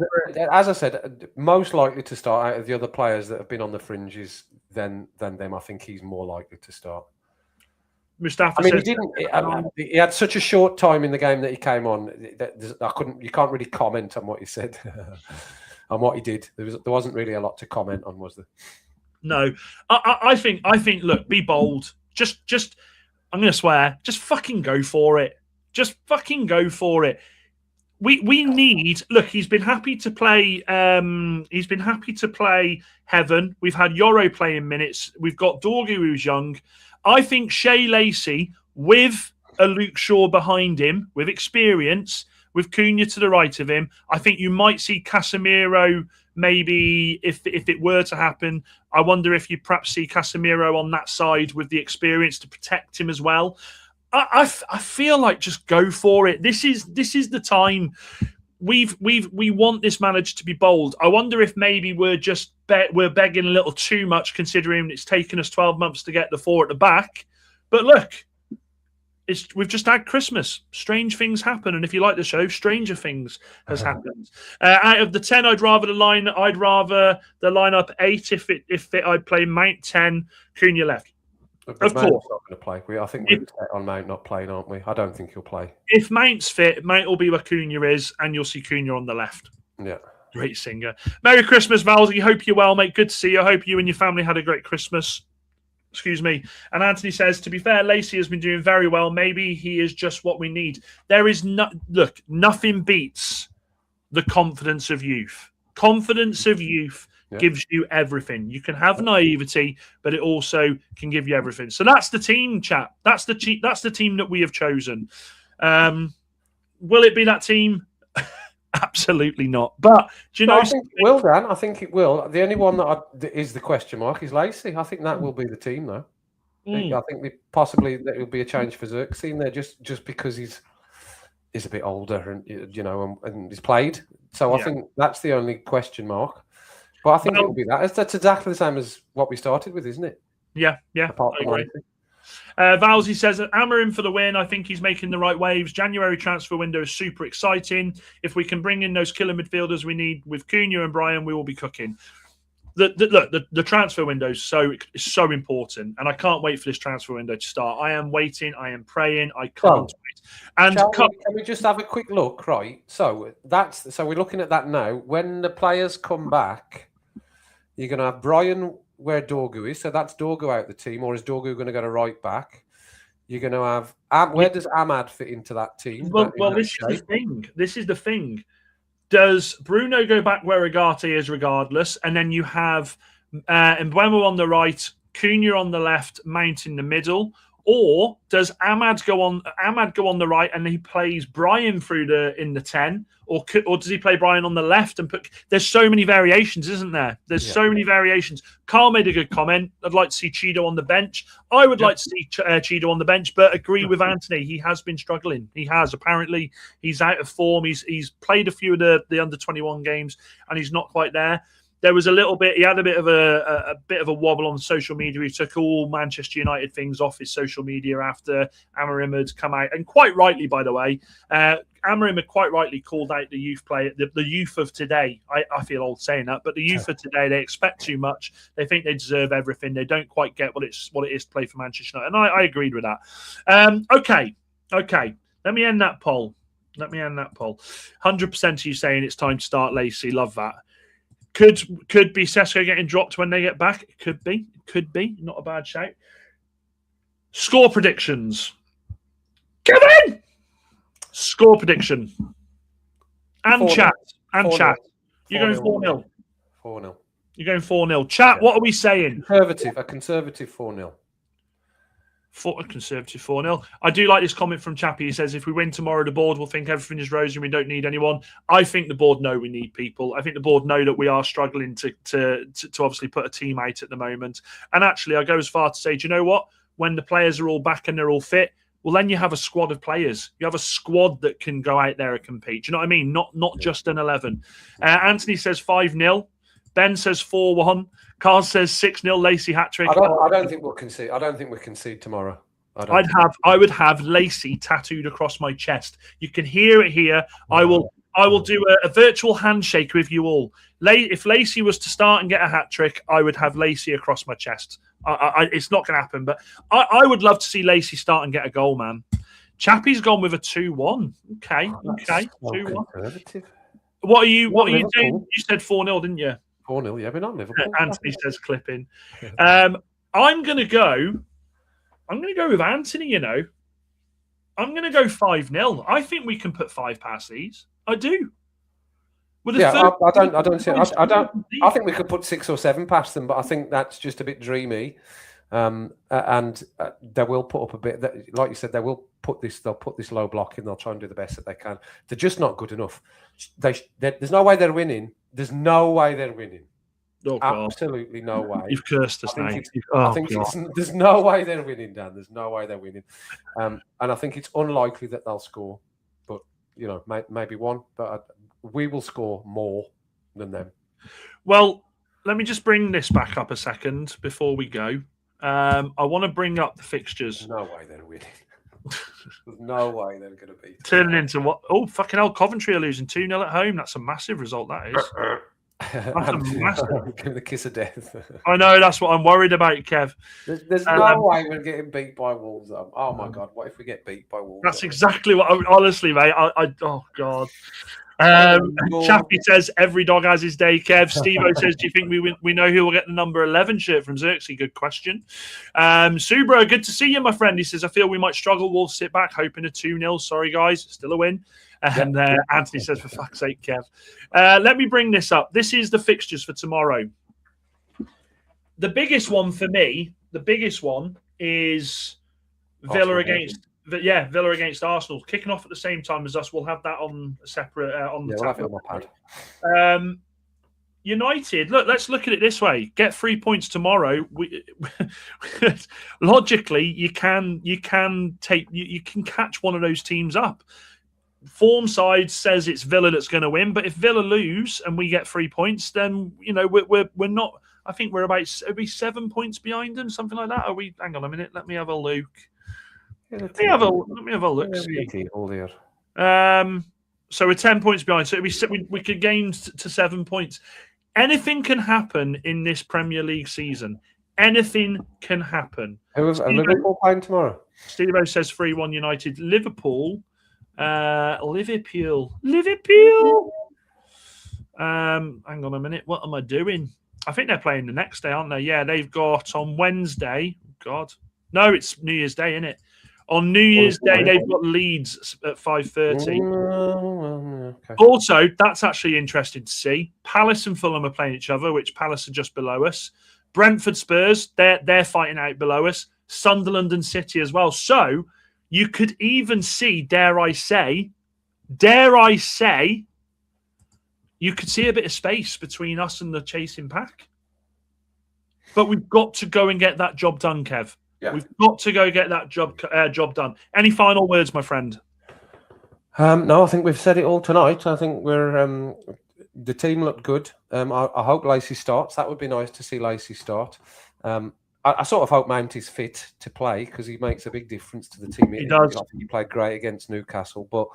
as I said, most likely to start out of the other players that have been on the fringes than them. I think he's more likely to start. Mustafa says, he had such a short time in the game that he came on. You can't really comment on what he said, on what he did. There wasn't really a lot to comment on, was there? No, I think. Look, be bold. Just. I'm going to swear. Just fucking go for it. Just fucking go for it. We need. Look, he's been happy to play. He's been happy to play Heaven. We've had Yoro playing minutes. We've got Dorgu, who's young. I think Shea Lacey, with a Luke Shaw behind him, with experience, with Cunha to the right of him, I think you might see Casemiro. Maybe if it were to happen, I wonder if you perhaps see Casemiro on that side with the experience to protect him as well. I feel like just go for it. This is the time. We want this manager to be bold. I wonder if maybe we're begging a little too much, considering it's taken us 12 months to get the 4 at the back. But look, we've just had Christmas. Strange things happen, and if you like the show, stranger things has happened. Out of the 10, I'd rather the lineup 8. If I'd play Mount 10, Cunha left. Of course, not going to play. I think we're set on Mount not playing, aren't we? I don't think he'll play. If Mount's fit, Mount will be where Cunha is, and you'll see Cunha on the left. Yeah. Great singer. Merry Christmas, Valsy. Hope you're well, mate. Good to see you. I hope you and your family had a great Christmas. Excuse me. And Anthony says, to be fair, Lacey has been doing very well. Maybe he is just what we need. Nothing beats the confidence of youth. Confidence of youth gives you everything. You can have naivety, but it also can give you everything. So that's the team, chap. That's the team that we have chosen. Will it be that team? Absolutely not. But do you know? I think it will, Dan. I think it will. The only one that is the question mark is Lacey. I think that will be the team, though. I think that will be a change for Xerxes in there, just because he's a bit older and and he's played. So I think that's the only question mark. But I think it will be that. That's exactly the same as what we started with, isn't it? Yeah. Apart from I agree. Valsy says that Amorim for the win. I think he's making the right waves. January transfer window is super exciting. If we can bring in those killer midfielders we need with Cunha and Brian, we will be cooking. The transfer window is so important, and I can't wait for this transfer window to start. I am waiting. I am praying. I can't wait. And can we just have a quick look, right? So we're looking at that now. When the players come back, you're going to have Brian where Dorgu is. So that's Dorgu out the team, or is Dorgu going to go to right back? You're going to have where does Ahmad fit into that team? Well, this is the thing. This is the thing. Does Bruno go back where Agate is regardless? And then you have Mbeumo on the right, Cunha on the left, Mount in the middle. Or does Ahmad go on the right and he plays Brian in the 10? Or does he play Brian on the left and put... There's so many variations, isn't there? There's so many variations. Carl made a good comment. I'd like to see Chido on the bench. I would like to see Chido on the bench, but agree with Anthony. He has been struggling. He has. Apparently, he's out of form. He's played a few of the under-21 games, and he's not quite there. there was a little bit. He had a bit of a wobble on social media. He took all Manchester United things off his social media after Amorim had come out, and quite rightly, by the way. Amorim had quite rightly called out the youth player, the youth of today. I feel old saying that, but the youth of today, they expect too much. They think they deserve everything. They don't quite get what it is to play for Manchester United, and I agreed with that. Okay. Let me end that poll. 100% of you saying it's time to start Lacey. Love that. Could be Sesko getting dropped when they get back. It could be. Not a bad shout. Score predictions. Kevin! Score prediction. And 4-0. Chat. And 4-0. Chat. You're going 4-0. 4-0. You're going 4-0. Chat, yeah. What are we saying? A conservative 4-0. A conservative 4-0. I do like this comment from Chappie. He says, if we win tomorrow, the board will think everything is rosy and we don't need anyone. I think the board know we need people. I think the board know that we are struggling to obviously put a team out at the moment. And actually, I go as far to say, do you know what? When the players are all back and they're all fit, well, then you have a squad of players. You have a squad that can go out there and compete. Do you know what I mean? Not just an 11. Anthony says 5-0. Ben says 4-1. Carl says 6-0. Lacey hat trick. I don't think we'll concede. I don't think we concede tomorrow. I would have Lacey tattooed across my chest. You can hear it here. I will do a virtual handshake with you all. If Lacey was to start and get a hat trick, I would have Lacey across my chest. It's not going to happen, but I would love to see Lacey start and get a goal, man. Chappie's gone with a 2-1. Okay. 2-1. What are you doing? You said 4-0, didn't you? 4-0, yeah, we're not Liverpool. Anthony says clipping. I'm going to go with Anthony, you know. I'm going to go 5-0. I think we can put 5 past these. I do. I think we could put 6 or 7 past them, but I think that's just a bit dreamy. And they will put up a bit. Like you said, they'll put this low block in. They'll try and do the best that they can. They're just not good enough. There's no way they're winning. There's no way they're winning. Oh, absolutely no way. You've cursed us now. There's no way they're winning, Dan. There's no way they're winning. And I think it's unlikely that they'll score. But, maybe one. But we will score more than them. Well, let me just bring this back up a second before we go. I want to bring up the fixtures. No way they're winning. There's no way they're going to beat. Turning into what? Oh, fucking hell. Coventry are losing 2-0 at home. That's a massive result, that is. Give them the kiss of death. I know, that's what I'm worried about, Kev. There's no way we're getting beat by Wolves. Oh, my God. What if we get beat by Wolves? That's exactly what, honestly, mate. Oh, God. Chappie says every dog has his day. Kev. Steve-O says, do you think we know who will get the number 11 shirt from Xerxes? Good question. Subro, good to see you, my friend. He says, I feel we might struggle. We'll sit back hoping a 2-0. Sorry, guys. Still a win. And Anthony says, for fuck's sake, Kev. Let me bring this up. This is the fixtures for tomorrow. The biggest one for me, is Villa against Arsenal, kicking off at the same time as us. We'll have that on a separate on the tab. United, let's look at it this way: get 3 points tomorrow. Logically, you can catch one of those teams up. Form side says it's Villa that's going to win, but if Villa lose and we get 3 points, then we're not. I think we're about 7 points behind them, something like that. Are we? Hang on a minute. Let me have a look. Let me have a look. So we're 10 points behind. So we could gain to 7 points. Anything can happen in this Premier League season. Anything can happen. Are Liverpool playing tomorrow? Steve-O says 3-1 United. Liverpool. Liverpool. Hang on a minute. What am I doing? I think they're playing the next day, aren't they? Yeah, they've got on Wednesday. God. No, it's New Year's Day, isn't it? On New Year's Day, they've got Leeds at 5:30. Okay. Also, that's actually interesting to see. Palace and Fulham are playing each other, which Palace are just below us. Brentford Spurs, they're fighting out below us. Sunderland and City as well. So you could even see, dare I say, you could see a bit of space between us and the chasing pack. But we've got to go and get that job done, Kev. Yeah. We've got to go get that job done. Any final words, my friend? No, I think we've said it all tonight. I think we're The team looked good. I hope Lacey starts. That would be nice to see Lacey start. I sort of hope Mount is fit to play because he makes a big difference to the team. He does. I think he played great against Newcastle, but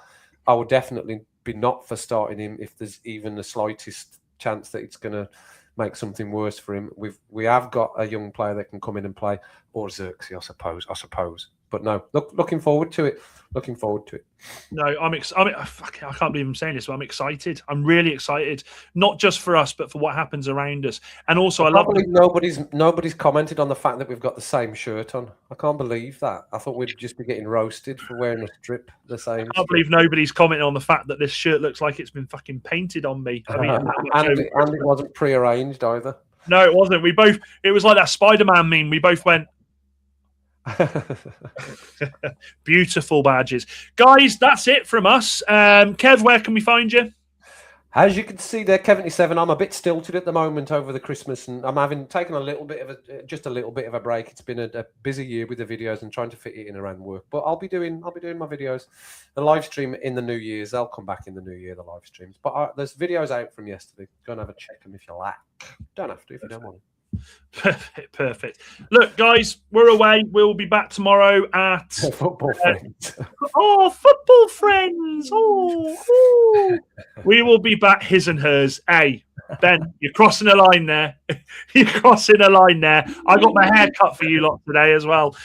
I would definitely be not for starting him if there's even the slightest chance that it's going to make something worse for him. We have got a young player that can come in and play, or Xerxes, I suppose. But no, looking forward to it. Looking forward to it. No, I can't believe I'm saying this, but I'm excited. I'm really excited, not just for us, but for what happens around us. And also, I love nobody's commented on the fact that we've got the same shirt on. I can't believe that. I thought we'd just be getting roasted for wearing a strip the same. I can't believe nobody's commenting on the fact that this shirt looks like it's been fucking painted on me. I mean, and it wasn't pre-arranged either. No, it wasn't. It was like that Spider-Man meme. We both went. Beautiful badges, guys. That's it from us. Kev, where can we find you? As you can see there, Kev77, I'm a bit stilted at the moment over the Christmas, and I'm having taken a little bit of a break. It's been a busy year with the videos and trying to fit it in around work. But I'll be doing my videos, the live stream in the New Year's. They'll come back in the New Year, the live streams. But there's videos out from yesterday. Go and have a check them if you like. Don't have to if you don't want to. Perfect. Look, guys, we're away. We'll be back tomorrow at football friends. Football friends. We will be back his and hers. Hey, Ben, you're crossing a line there. You're crossing a line there. I got my hair cut for you lot today as well.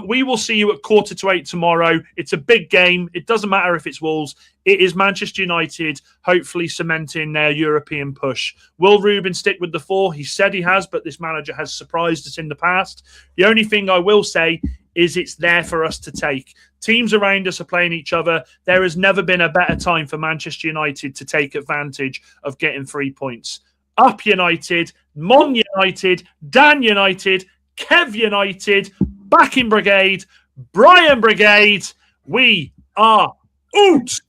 We will see you at 7:45 tomorrow. It's a big game. It doesn't matter if it's Wolves. It is Manchester United, hopefully cementing their European push. Will Ruben stick with the 4? He said he has, but this manager has surprised us in the past. The only thing I will say is it's there for us to take. Teams around us are playing each other. There has never been a better time for Manchester United to take advantage of getting 3 points. Up United, Mon United, Dan United, Kev United, back in Brigade, Brian Brigade. We are out.